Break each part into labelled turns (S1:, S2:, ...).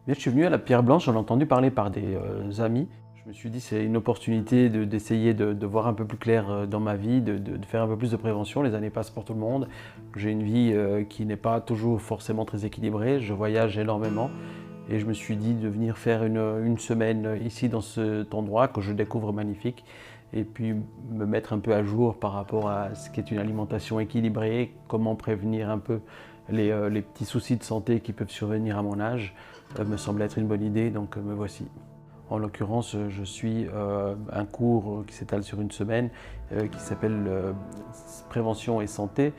S1: Bien, je suis venu à la Pierre Blanche, j'en ai entendu parler par des amis. Je me suis dit c'est une opportunité d'essayer de voir un peu plus clair dans ma vie, de faire un peu plus de prévention. Les années passent pour tout le monde. J'ai une vie qui n'est pas toujours forcément très équilibrée. Je voyage énormément et je me suis dit de venir faire une semaine ici dans cet endroit que je découvre magnifique et puis me mettre un peu à jour par rapport à ce qu'est une alimentation équilibrée, comment prévenir un peu les petits soucis de santé qui peuvent survenir à mon âge. Me semble être une bonne idée, donc me voici. En l'occurrence, je suis un cours qui s'étale sur une semaine qui s'appelle Prévention et santé,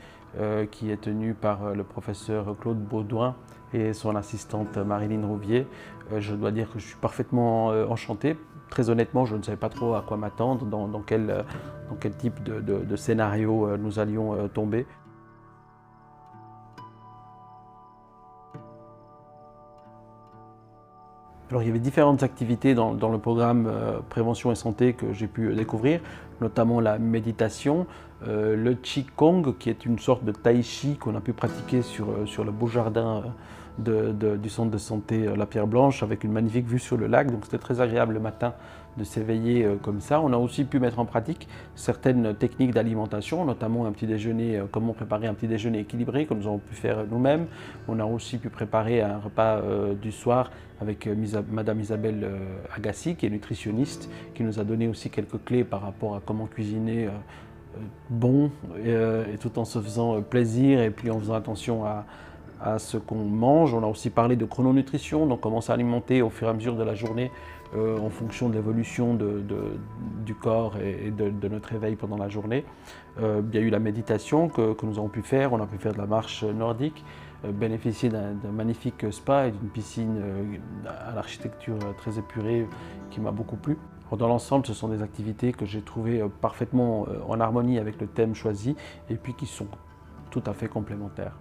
S1: qui est tenu par le professeur Claude Baudouin et son assistante Marilyn Rouvier. Je dois dire que je suis parfaitement enchanté. Très honnêtement, je ne savais pas trop à quoi m'attendre, dans quel type de scénario nous allions tomber. Alors, il y avait différentes activités dans le programme Prévention et Santé que j'ai pu découvrir, notamment la méditation, le Qigong, qui est une sorte de tai chi qu'on a pu pratiquer sur le beau jardin du centre de santé La Pierre Blanche, avec une magnifique vue sur le lac. Donc c'était très agréable le matin de s'éveiller comme ça. On a aussi pu mettre en pratique certaines techniques d'alimentation, notamment un petit déjeuner, comment préparer un petit déjeuner équilibré, que nous avons pu faire nous-mêmes. On a aussi pu préparer un repas du soir avec Madame Isabelle Agassi, qui est nutritionniste, qui nous a donné aussi quelques clés par rapport à comment cuisiner bon, et tout en se faisant plaisir et puis en faisant attention à ce qu'on mange. On a aussi parlé de chrononutrition, donc comment s'alimenter au fur et à mesure de la journée en fonction de l'évolution du corps et de notre éveil pendant la journée. Il y a eu la méditation que nous avons pu faire. On a pu faire de la marche nordique, bénéficier d'un magnifique spa et d'une piscine à l'architecture très épurée qui m'a beaucoup plu. Dans l'ensemble, ce sont des activités que j'ai trouvées parfaitement en harmonie avec le thème choisi et puis qui sont tout à fait complémentaires.